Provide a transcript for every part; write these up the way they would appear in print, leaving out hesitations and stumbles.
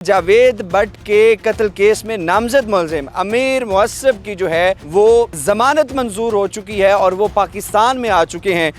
जावेद भट्ट के कत्ल केस में नामजद मुलजिम अमीर मुअस्सब की जो है वो जमानत मंजूर हो चुकी है और वो पाकिस्तान में आ चुके हैं।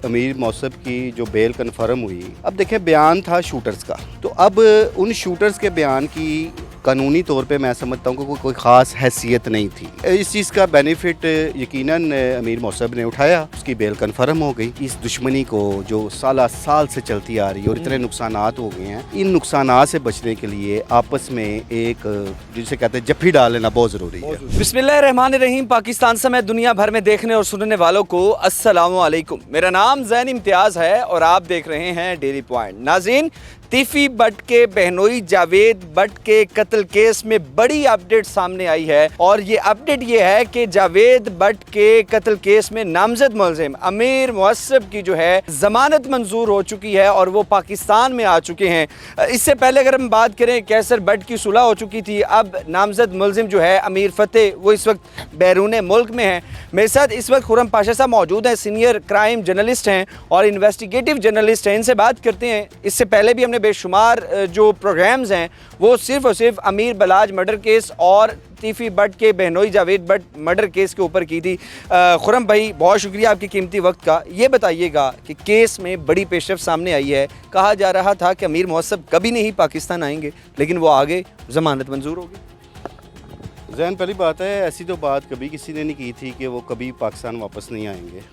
अमीर मुअस्सब की जो बेल कन्फर्म हुई, अब देखें बयान था शूटर्स का, तो अब उन शूटर्स के बयान की कानूनी तौर पे मैं समझता हूँ कि कोई ख़ास हैसियत नहीं थी। इस चीज़ का बेनिफिट यकीनन अमीर मुअस्सब ने उठाया, उसकी बेल कन्फर्म हो गई। इस दुश्मनी को जो साल से चलती आ रही है और इतने नुकसानात हो गए हैं, इन नुकसानात से बचने के लिए आपस में एक जिसे कहते हैं जफ्फी डाल लेना बहुत ज़रूरी है। बिस्मिल्लाहिर्रहमानिर्रहीम। पाकिस्तान समेत दुनिया भर में देखने और सुनने वालों को अस्सलामु अलैकुम। मेरा नाम ज़ैन इम्तियाज़ है और आप देख रहे हैं डेली पॉइंट। नाज़रीन, तीफी भट्ट के बहनोई जावेद भट्ट के कत्ल केस में बड़ी अपडेट सामने आई है और ये अपडेट ये है कि जावेद भट्ट के कत्ल केस में नामजद मुलजिम अमीर मुअस्सब की जो है जमानत मंजूर हो चुकी है और वो पाकिस्तान में आ चुके हैं। इससे पहले अगर हम बात करें कैसर भट्ट की सुलह हो चुकी थी, अब नामजद मुलजिम जो है अमीर फतेह वो इस वक्त बैरून मुल्क में है। मेरे साथ इस वक्त खुर्रम पाशा साहब मौजूद हैं, सीनियर क्राइम जर्नलिस्ट हैं और इन्वेस्टिगेटिव जर्नलिस्ट हैं। इनसे बात करते हैं। इससे पहले भी हमने बेशुमार जो प्रोग्राम्स हैं वो सिर्फ और सिर्फ अमीर बलाज मर्डर केस और तीफी भट्ट के बहनोई जावेद भट्ट मर्डर केस के ऊपर की थी। खुर्रम भाई, बहुत शुक्रिया आपके कीमती वक्त का। ये बताइएगा कि केस में बड़ी पेशरफ्त सामने आई है। कहा जा रहा था कि अमीर मुअस्सब कभी नहीं पाकिस्तान आएंगे, लेकिन वो आगे, ज़मानत मंजूर होगी। ज़ैन, पहली बात है ऐसी तो बात कभी किसी ने नहीं की थी कि वो कभी पाकिस्तान वापस नहीं आएंगे।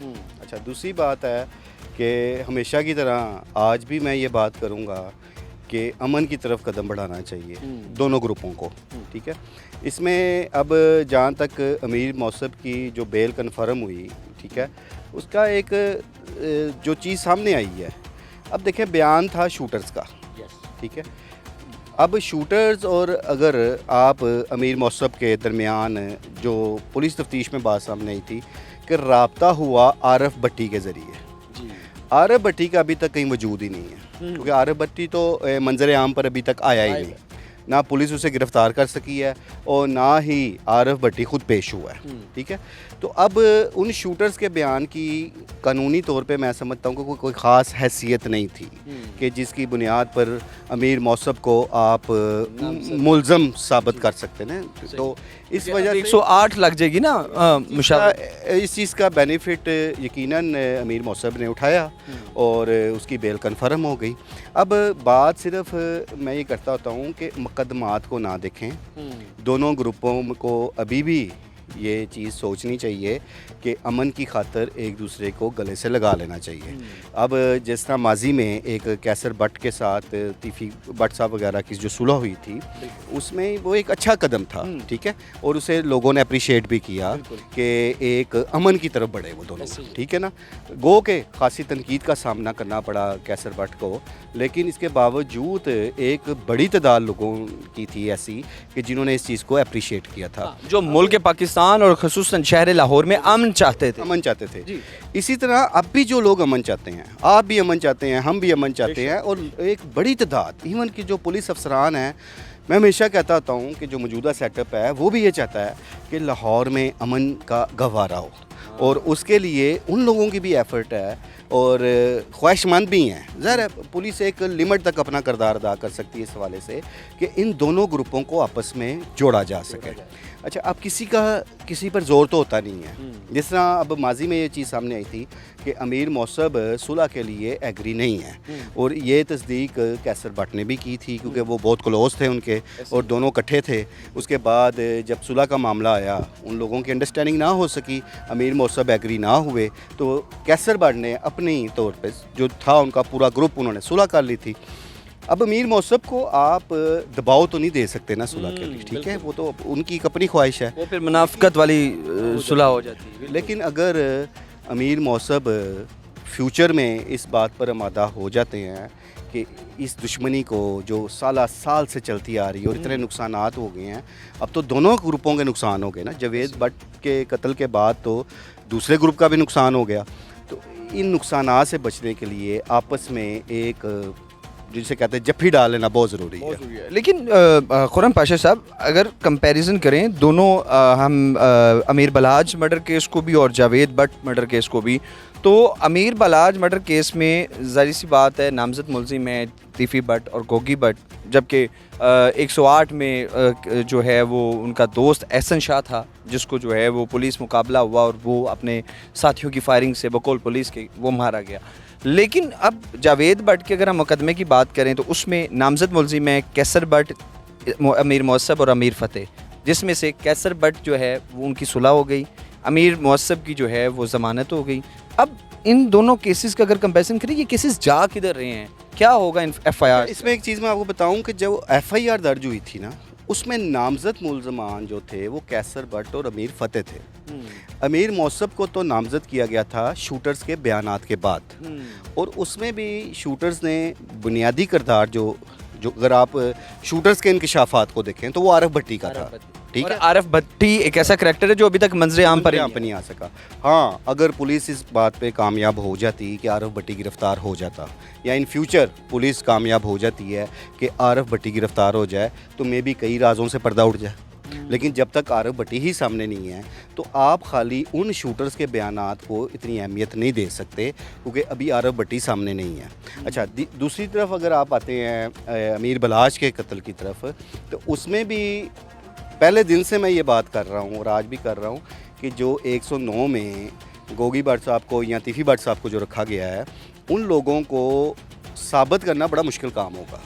अच्छा, दूसरी बात है कि हमेशा की तरह आज भी मैं ये बात करूँगा कि अमन की तरफ कदम बढ़ाना चाहिए दोनों ग्रुपों को। ठीक है, इसमें अब जहाँ तक अमीर मुअस्सब की जो बेल कन्फर्म हुई, ठीक है, उसका एक जो चीज़ सामने आई है, अब देखें बयान था शूटर्स का। ठीक है, अब शूटर्स और अगर आप अमीर मुअस्सब के दरमियान जो पुलिस तफ्तीश में बात सामने आई थी कि राब्ता हुआ आरफ भट्टी के ज़रिए, आरफ भट्टी का अभी तक कहीं वजूद ही नहीं है, क्योंकि आरफ भट्टी तो मंजर आम पर अभी तक आया ही नहीं। ना पुलिस उसे गिरफ़्तार कर सकी है और ना ही आरफ भट्टी खुद पेश हुआ है। ठीक है, तो अब उन शूटर्स के बयान की कानूनी तौर पे मैं समझता हूँ कि कोई ख़ास हैसियत नहीं थी कि जिसकी बुनियाद पर अमीर मुअस्सब को आप मुल्ज़म साबित कर सकते हैं। तो इस वजह से 108 लग जाएगी ना इस चीज़ का बेनिफिट यकीनन अमीर मुअस्सब ने उठाया और उसकी बेल कन्फर्म हो गई। अब बात सिर्फ मैं ये करता होता हूँ कि मुकदमात को ना देखें, दोनों ग्रुपों को अभी भी ये चीज़ सोचनी चाहिए कि अमन की खातर एक दूसरे को गले से लगा लेना चाहिए। अब जिस तरह माजी में एक कैसर भट्ट के साथ तीफी भट्ट साहब वगैरह की जो सुलह हुई थी, उसमें वो एक अच्छा कदम था। ठीक है, और उसे लोगों ने अप्रिशिएट भी किया कि एक अमन की तरफ बढ़े वो दोनों। ठीक है ना, गो के खासी तनकीद का सामना करना पड़ा कैसर भट्ट को, लेकिन इसके बावजूद एक बड़ी तादाद लोगों की थी ऐसी कि जिन्होंने इस चीज़ को अप्रिशिएट किया था, जो मुल्क पाकिस्तान और ख़ुसूसन शहर लाहौर में अमन चाहते थे। इसी तरह अब भी जो लोग अमन चाहते हैं, आप भी अमन चाहते हैं, हम भी अमन चाहते हैं, और एक बड़ी तादाद इवन की जो पुलिस अफसरान हैं, मैं हमेशा कहता होता हूँ कि जो मौजूदा सेटअप है वो भी ये चाहता है कि लाहौर में अमन का गहवारा हो, और उसके लिए उन लोगों की भी एफ़र्ट है और ख्वाहिशमंद भी हैं। ज़ाहिर है पुलिस एक लिमिट तक अपना किरदार अदा कर सकती है इस हवाले से कि इन दोनों ग्रुपों को आपस में जोड़ा जा सके। अच्छा, अब किसी पर ज़ोर तो होता नहीं है। जिस तरह अब माजी में ये चीज़ सामने आई थी कि अमीर मुअस्सब सुलह के लिए एग्री नहीं है, और ये तस्दीक कैसर भट्ट ने भी की थी क्योंकि वो बहुत क्लोज थे उनके और दोनों इकट्ठे थे। उसके बाद जब सुलह का मामला आया, उन लोगों की अंडरस्टैंडिंग ना हो सकी, अमीर मुअस्सब एग्री ना हुए, तो कैसर भट्ट ने अपनी तौर पर जो था उनका पूरा ग्रुप उन्होंने सुलह कर ली थी। अब अमीर मुअस्सब को आप दबाव तो नहीं दे सकते ना सुलह के लिए। ठीक है, वो तो उनकी एक अपनी ख्वाहिश है, वो फिर मुनाफिकत वाली सुलह हो जाती है। लेकिन अगर अमीर मुअस्सब फ्यूचर में इस बात पर आमादा हो जाते हैं कि इस दुश्मनी को जो साल से चलती आ रही है और इतने नुकसानात हो गए हैं, अब तो दोनों ग्रुपों के नुकसान हो गए ना। जावेद भट्ट के कत्ल के बाद तो दूसरे ग्रुप का भी नुकसान हो गया। तो इन नुकसानात से बचने के लिए आपस में एक जिसे कहते हैं जफ्फी डाल लेना बहुत ज़रूरी है। लेकिन खुर्रम पाशा साहब, अगर कंपैरिजन करें दोनों हम अमीर बलहाज मर्डर केस को भी और जावेद भट्ट मर्डर केस को भी, तो अमीर बलहाज मर्डर केस में ज़ाहिर सी बात है नामजद मुलजिम है तीफ़ी भट्ट और गोगी भट्ट, जबकि 108 में जो है वो उनका दोस्त एहसन शाह था, जिसको जो है वो पुलिस मुकाबला हुआ और वो अपने साथियों की फायरिंग से बकौल पुलिस के वो मारा गया। लेकिन अब जावेद भट्ट के अगर हम मुकदमे की बात करें तो उसमें नामजद मुलजिम है कैसर भट्ट, अमीर मौसब और अमीर फ़तेह, जिसमें से कैसर भट्ट जो है वो उनकी सुलह हो गई, अमीर मौसब की जो है वो ज़मानत हो गई। अब इन दोनों केसेस का अगर कंपैरिजन करें, ये केसेस जा किधर रहे हैं, क्या होगा इन FIR? इसमें एक चीज़ मैं आपको बताऊं कि जब FIR दर्ज हुई थी ना, उसमें नामजद मुलजमान जो थे वो कैसर भट्ट और अमीर फ़तेह थे। अमीर मौसब को तो नामजद किया गया था शूटर्स के बयानात के बाद, और उसमें भी शूटर्स ने बुनियादी किरदार जो अगर आप शूटर्स के इंकशाफात को देखें तो वो आरिफ भट्टी का था। ठीक है, आरिफ भट्टी एक ऐसा करैक्टर है जो अभी तक मंजर आम पर नहीं आ सका। हाँ, अगर पुलिस इस बात पे कामयाब हो जाती कि आरिफ भट्टी गिरफ्तार हो जाता, या इन फ्यूचर पुलिस कामयाब हो जाती है कि आरिफ भट्टी गिरफ्तार हो जाए, तो मे भी कई राजों से पर्दा उठ जाए। लेकिन जब तक आरिफ भट्टी ही सामने नहीं है तो आप खाली उन शूटर्स के बयानात को इतनी अहमियत नहीं दे सकते, क्योंकि अभी आरिफ भट्टी सामने नहीं है। अच्छा, दूसरी तरफ अगर आप आते हैं अमीर बलहाज के कत्ल की तरफ, तो उसमें भी पहले दिन से मैं ये बात कर रहा हूँ और आज भी कर रहा हूँ कि जो 109 में गोगी भट्ट साहब को या तीफ़ी भट्ट साहब को जो रखा गया है, उन लोगों को साबित करना बड़ा मुश्किल काम होगा।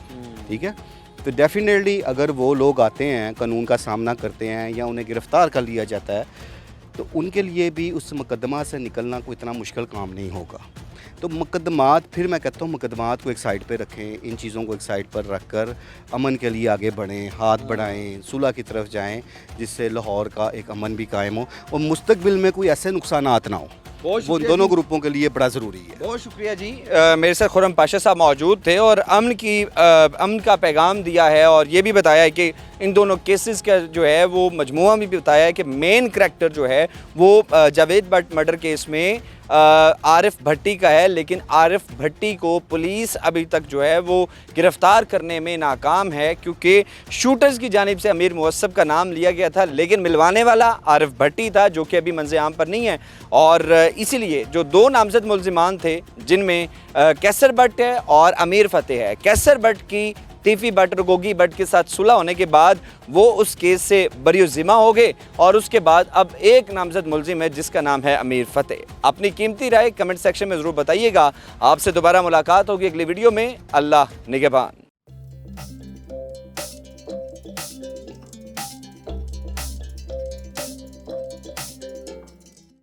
ठीक है, तो डेफिनेटली अगर वो लोग आते हैं, कानून का सामना करते हैं या उन्हें गिरफ़्तार कर लिया जाता है, तो उनके लिए भी उस मुकदमा से निकलना कोई इतना मुश्किल काम नहीं होगा। तो मुकदमात, फिर मैं कहता हूँ मुकदमात को एक साइड पे रखें, इन चीज़ों को एक साइड पर रख कर अमन के लिए आगे बढ़ें, हाथ बढ़ाएं, सुलह की तरफ जाएं, जिससे लाहौर का एक अमन भी कायम हो और मुस्तकबिल में कोई ऐसे नुकसानात ना हो। वो दोनों ग्रुपों के लिए बड़ा ज़रूरी है। बहुत शुक्रिया जी। मेरे साथ खुर्रम पाशा साहब मौजूद थे और अमन का पैगाम दिया है और ये भी बताया है कि इन दोनों केसेस का जो है वो मजमूआ में भी बताया है कि मेन करैक्टर जो है वो जावेद भट्ट मर्डर केस में आरिफ भट्टी का है, लेकिन आरिफ भट्टी को पुलिस अभी तक जो है वो गिरफ़्तार करने में नाकाम है, क्योंकि शूटर्स की जानिब से अमीर मौसब का नाम लिया गया था, लेकिन मिलवाने वाला आरिफ भट्टी था, जो कि अभी मंज़र आम पर नहीं है। और इसीलिए जो दो नामजद मुलजिमान थे, जिनमें कैसर भट्ट है और अमीर फ़तेह है, कैसर भट्ट की तीफ़ी भट्ट और गोगी भट्ट के साथ सुलह होने के बाद वो उस केस से बरी ज़िम्मा हो गए, और उसके बाद अब एक नामजद मुलजिम है जिसका नाम है अमीर फ़तेह। अपनी कीमती राय कमेंट सेक्शन में ज़रूर बताइएगा। आपसे दोबारा मुलाकात होगी अगली वीडियो में। अल्लाह निगहबान।